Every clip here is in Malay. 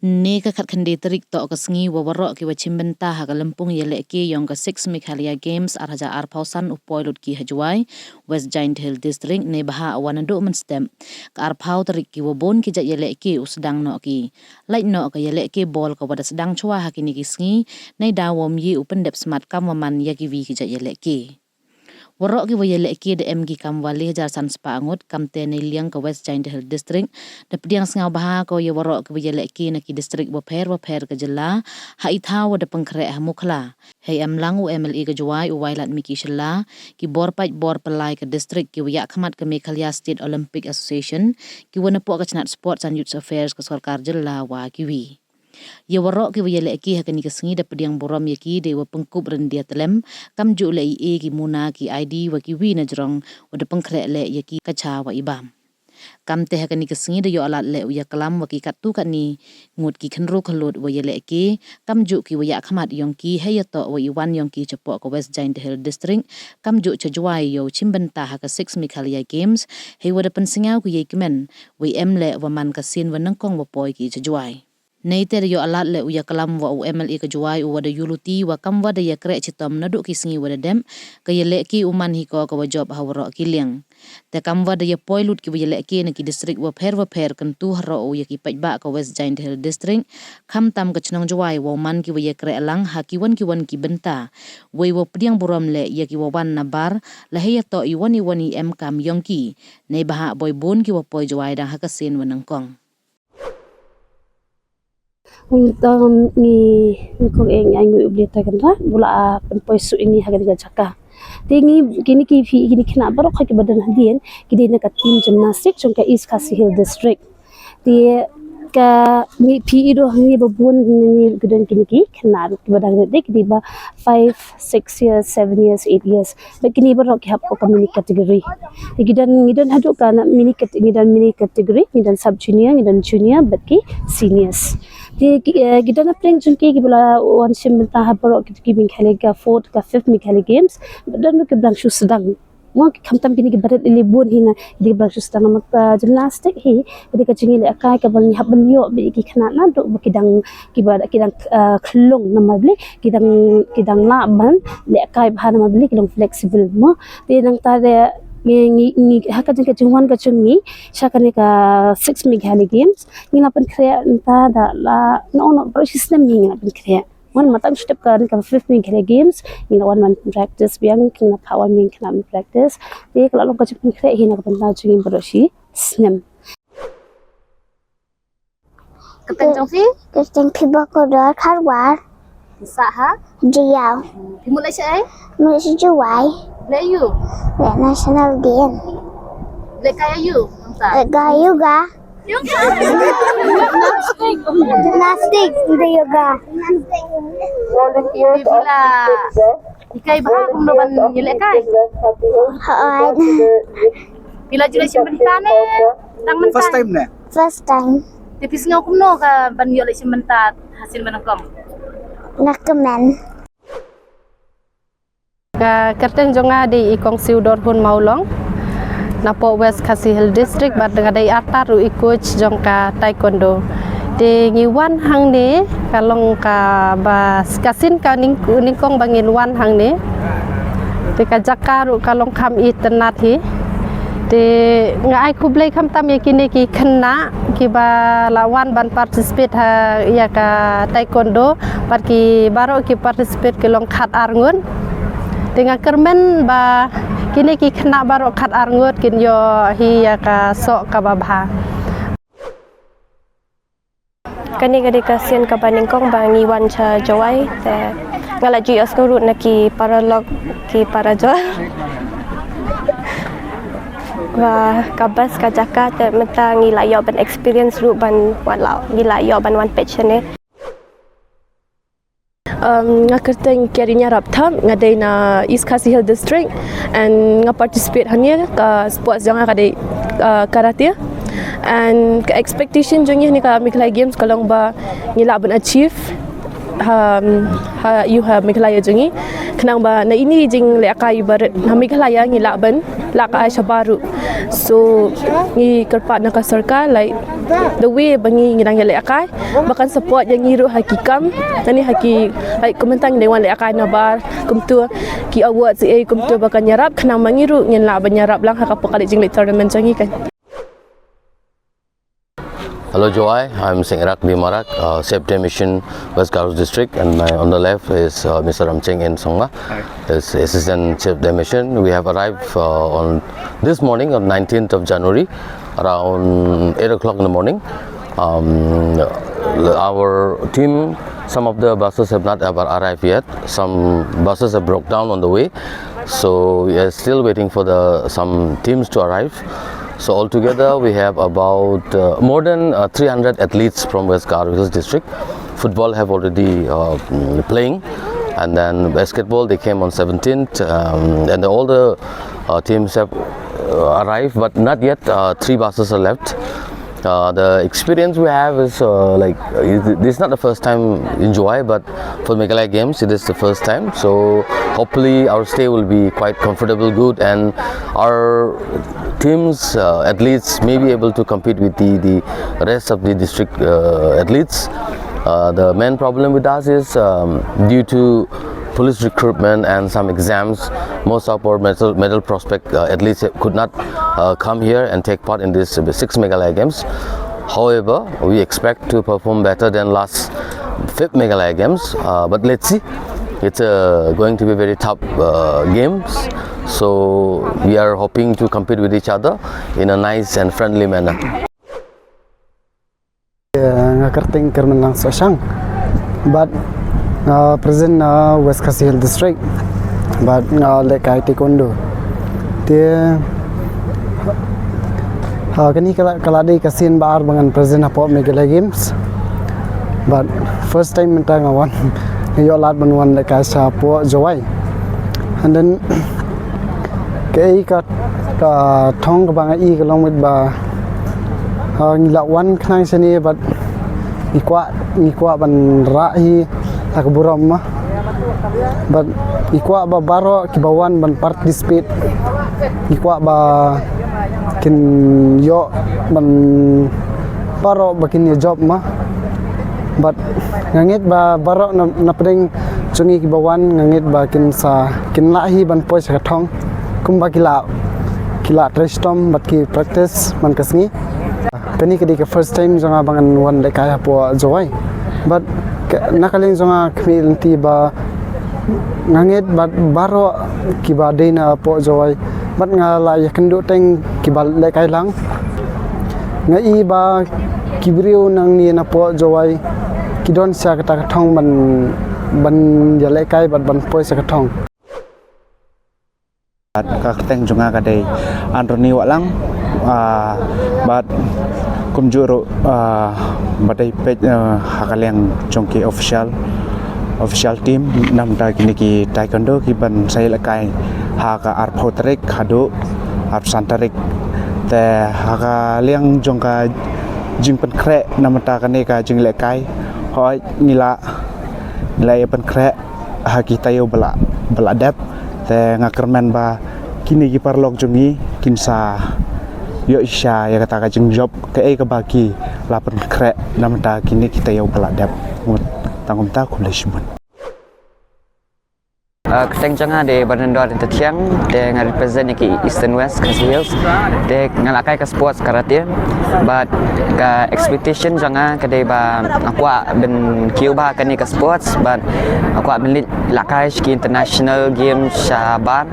Ni kakat kendi terik to kesengi wawarok ki wachimbenta ha kalempung yalehke yang ke 6 Meghalaya Games arhaja arpausan upoilut ki hajuai West Jaiñtia Hills district ne baha awanado menstem ka arpau terik ki wabon ki jat yalehke usdang no ki lain no ka yalehke bol ka wada sedang chua hakini ki sengi nei dawom yi upendep smart kamaman yaki wi ki jat yalehke warok ki yalehke de mg kamwali jarsan spangut kamte ne liang ke West Jaiñtia Hills district de Pdiang sengau baha ko ye warok ki yalehke na ki district waper ke jela ha ithaw de pengkre mukla hey amlang u MLA ke juai u wailat miki shela ki bor pelai ke district ki yak khamat ke Meghalaya State Olympic Association ki wana po ka chnat sports and youth affairs ke sarkar jela wa ki wi ye warok ki yalehke hakani ke sengi de Pdiang burom yaki de wa pengkup rendia telem kam ju le e ki muna ki ID wa ki wi na jrong wa de pengkre le yaki kacha wa ibam kam te hakani ke sengi de yo alat le ya kalam wa ki katu kani ngut ki khenro khlot wa yalehke kam ju ki wa ya khamat yong ki he ya to wa iwan yong ki chapo ko West Jaiñtia Hills district kam ju chajwai yo chimbenta ha ka 6 Meghalaya Games he wa de pensingau ku ye kimen wa emle wa man ka sin wa nangkong wa poi ki chajwai nei ter yo alat le uya kalam wa MLA ke juai u wada yuluti wa kam wada ya krek chitom naduk ki sengi wada dem ke yalehke uman hi ko wa job hawrok ki liang te kam wada ya poilut ki yalehke na ki district wa pher kan tu haro u ya ki pajba ka West Jaiñtia Hills district kham tam ka chnong juai wa man ki ya krek lang ha ki wan ki benta wei wa Pdiang burom le ya ki wa wan na bar la he ya to i wani em kam yong ki nei baha boy bon ki wa poi juai dang ha ka sen wa nangkong ni kong eng ai ngui ubli ta kan ra bula penpoi su ini haga diga jaka tingi kini ki fi kini khna barok ha ki badan hadien kidi na ka team gymnastic chung ka East Khasi Hill district ti ka ni pi do ni babun ni gudan kini ki khna ki badan de kidi ba 5 6 years 7 years 8 years ba kini barok ki hap ko mini category gidan hadu ka na mini category gidan sub junior gidan junior but ki seniors kita na playing junki gibla one sim benta habro ki bin khalega 4th ka 5th Meghalaya Games dan ke blang shu sedang mo khamtam kini barat libun hina di blang shu sedang mak gymnastic hi di ka chingi le akai ka bang haban yo bi ki khana na do kidang kibada kidang khlong na mabli kidang la ban le akai bhana mabli kidang flexible mo te nang ta de ni haka jeng ka jungwan ka chungi shakani ka 6 Meghalaya Games ni na pen krea ta da la no system ni na pen krea one matang step ka 5 Meghalaya Games ni na one man practice biang king na kawan min kana practice te kala lo ka pen krea hi na pen ta chungi broshi snem Kapten Jofi Kapten Piba ko do kharwar sa ha jiao mulai sai mulai juai le you le national game le kaya you ga yoga gymnastic the yoga bila ikai bah kum do ban yele kai hai bila jule simbenta ne tang mentai first time tipis ngau kum no ka ban yele simbenta hasil manakam nakamen Kerten jonga di ikong siudor hun maulong napo West Jaiñtia Hills district bar dengan dai atar ru coach jongka taekwondo de ngiwan hang ne kalong ka bas kasin ka ningkong bangin wan hang ne te ka jakaru kalong kham i tenat hi de ngai kublai kham tam yakine ki khna ki ba lawan ban participate ha ya ka taekwondo par ki baro ki participate ki long khat arngun dengan kermen ba kini ki khna baro khat arngut kin yo hi ya ka so ka babha kani gadi kasian ka baningkong bangi wan cha jawai te ngala ji askurut na ki paralog ki parajol wa kabas ka jaka te meta ngila yo ban experience ru ban wan lao ngila yo ban wan page ne ngakerteng kirinya raptam ngadai na East Khasi Hill district and participate hanya ka sports yang ada karate and expectation jongnya ni ka Meghalaya Games kalau ba ngila ban achieve you have Meghalaya jungi kenang ba na ini jing le akai barat ha Meghalaya ngi laban lak ai sabaru so ngi kerpat na ka sarkar like the way bangi ngi dang le akai bahkan support yang ngiru hakikam tani haki like komentan dewan le akai na bar kumtu ki award si ai kumtu bahkan nyarap kenang mangiru ngin la banyarap lang ha ka pakali jing le tournament jangi kan. Hello Joy, I'm Singrak Bimarak, Safety Mission West Jaiñtia District, and on the left is Mr. Ramcheng in Songma, is Assistant Chief of Mission. We have arrived on this morning on 19th of January around 8 o'clock in the morning. Our team, some of the buses have not ever arrived yet. Some buses have broke down on the way, so we are still waiting for some teams to arrive. So altogether we have about more than 300 athletes from West Jaiñtia Hills district. Football have already playing, and then basketball they came on 17th, and all the teams have arrived, but not yet. 3 buses are left. The experience we have is this is not the first time in Joy, but for Meghalaya Games it is the first time. So hopefully our stay will be quite comfortable, good, and our teams athletes may be able to compete with the rest of the district athletes. The main problem with us is due to police recruitment and some exams, most of our medal prospect athletes could not come here and take part in this 6 Meghalaya Games. However, we expect to perform better than last 5th Meghalaya Games, but let's see. It's going to be very tough games, so we are hoping to compete with each other in a nice and friendly manner. Ngakarting kerman lang sa siyang, but present West Jaiñtia Hills district, but like I taekwondo. Dia kani kaladi kasin baar bangan present apa Meghalaya Games, but first time minta ngawan yo lat banwan like I sa po Joy, and then kay ka thong ka bang I ka long with ba ngilakwan knang sini, but ikwa ban rahi tak burom mah, but ikwa ba baro kibawan ban participate, ikwa ba kin yo ban baro bakin ya job mah, but ngangit ba baro na pedeng cungi kibawan ngangit ba kin lahi ban poi sa thong kumba kila trestom bat ki practice man kasngi kani kadi ka first time jonga bangan wan le kaya po Joy, but nakaling jonga kmi ba ngangit ba baro kiba dena po Joy, but nga la ya kendo teng kiba le kai lang ngai ba kibriu nang ni na po Joy kidon sa kata thong ban ya le kai ban poi sa thong kakateng junga kadai androni walang but kumjuro badai page hakaleng jongki official team namda kini ki taekwondo ki ban sai lakai haka arpotrik hadu arsantarik te haka liang jongka jing pen kre namta kane ka jing lakai hoi nila pen kre haki tayo bala dep te ngakermen ba kini ki parlok jungi kinsa yo isya ya kata ka jing job ke ka baki lapen kre namta kini kita yo bala dep tangum ta kulishmun Keteng janga de Bernardor di Pdiang de represent ki Eastern West Jaiñtia Hills de ngalakai ke sports karate, but ka expectation janga ke de ba aku ben kiwa kani ke sports, but aku ben lakai ki international game sabar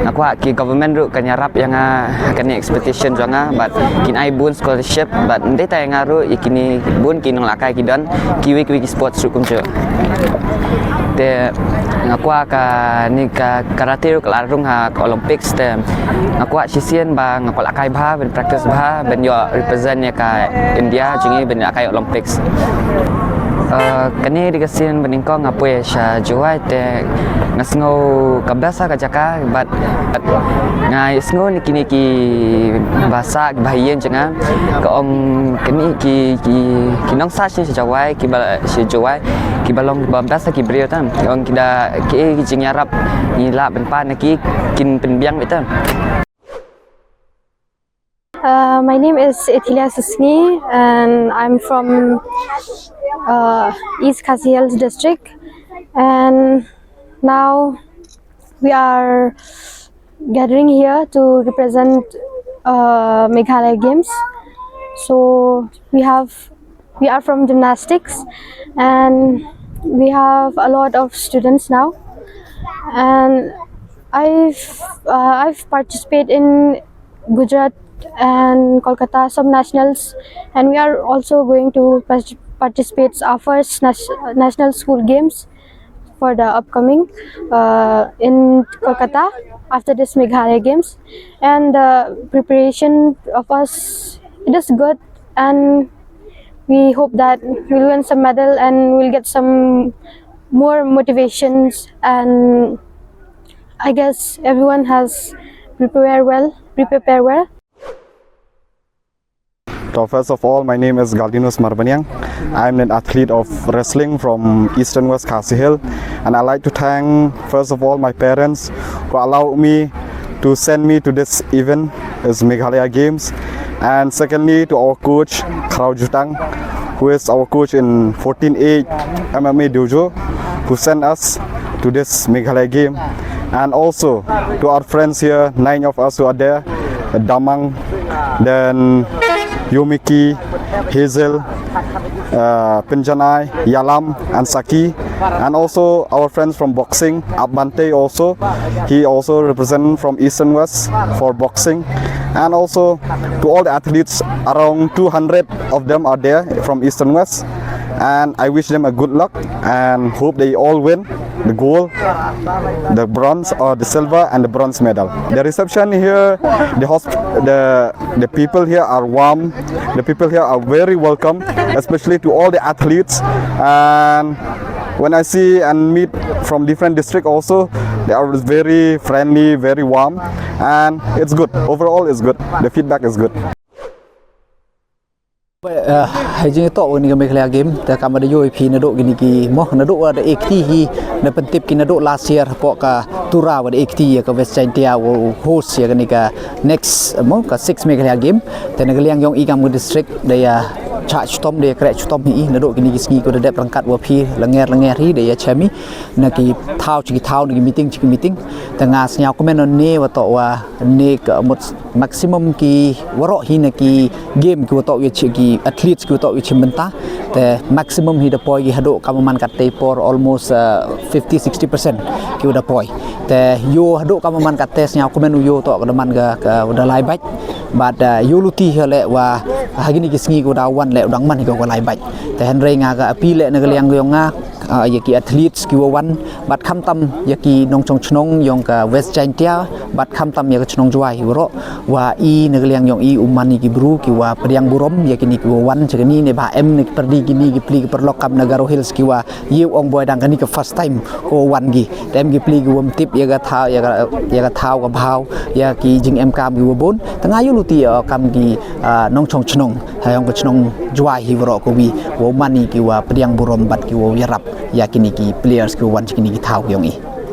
aku ki government ru kan yarap yang kani expectation janga, but kin ai bun scholarship, but ndai ta ngaru ikini bun kin lakai ki dan kiwi ki sports ru kumche de aku ni ka karate ru kelarung ha Olympics te aku sisien ba aku lakai bha ben practice bha ben yo represent ya ka India jingi ben lakai Olympics. kani dikasin beningkong apoy sya juai te ngasngo kabasa kajaka but ngai sngo niki bahasa bahiyen janga ka ong kani ki nong sa shi jawai ki ba shi juai ki balong bahasa ki brio tam ong kida ki jing arab ni la ben pa naki kin penbiang betam. My name is Ethilia Sisngi and I'm from East Khasi Hills district, and now we are gathering here to represent Meghalaya Games. So we are from gymnastics and we have a lot of students now, and I've participated in Gujarat and Kolkata sub-nationals, and we are also going to participate our first national school games for the upcoming in Kolkata after this Meghalaya Games, and the preparation of us, it is good, and we hope that we'll win some medal and we'll get some more motivations, and I guess everyone has prepared well. So first of all, my name is Galdinus Marbanyang. I'm an athlete of wrestling from Eastern West Khasi Hill, and I'd like to thank first of all my parents who allowed me to send me to this event as Meghalaya Games, and secondly to our coach Pdiang, who is our coach in 14-8 MMA dojo, who sent us to this Meghalaya game, and also to our friends here, 9 of us who are there, Damang, then Yomiki, Hazel, Pinjanai, Yalam and Saki, and also our friends from boxing, Abante also, he also represents from Eastern West for boxing, and also to all the athletes, around 200 of them are there from Eastern West, and I wish them a good luck and hope they all win the gold, the bronze or the silver and the bronze medal. The reception here, the people here are warm, the people here are very welcome, especially to all the athletes, and when I see and meet from different districts also, they are very friendly, very warm, and it's good. Overall it's good. The feedback is good. Hajing to ni Meghalaya Game ta kamada yo pi na do gini ki mo na do ada ekti hi na pentip ki na do last year po ka tura wa ekti ka West Jaiñtia host ya ni ka next mo ka 6 Meghalaya Game ta na galiang yong ikam district daya cha chutom de kre chutom hi na do gini ki sngi ko de prangkat wa pi langer hi daya chami na ki thau chi ki thau ni meeting ta nga snyao ko men ne wa to wa ne ka maximum ki waro hi na ki game ki wa to wi chi ki athletes ku to which benta the maximum hi deploy hi hado kamaman katte for almost 50-60% ki udah poi the yo hado kamaman katte nya komen yo to kadaman ga udah lai bach but yo luti hele wa hagini kisngi ko dawan le udang man ko lai bach the henry nga ga api le na galiang yo nga yaki athletes ki wan bat kham tam yaki nong chong chnong yong ka West Jaiñtia bat kham tam ya chnong juai ro wa i na galiang yong i umani ki bru ki wa Pdiang burom yaki ni ki wan chagani ne ba em ni perdi gini gi pli ki perlok kam Nagaro Hills ki wa yu ong boy dang kani ka first time ko wan gi tem gi pli gi wom tip ya ga thau ga bhau ya ki jing em kam gi wa bon tanga yu luti kam gi nong chong chnong hayong ka chnong juai hi ro ko wi wo mani ki wa Pdiang burom bat ki wo yarap yakini ki players ki wan chikini ki thau yong i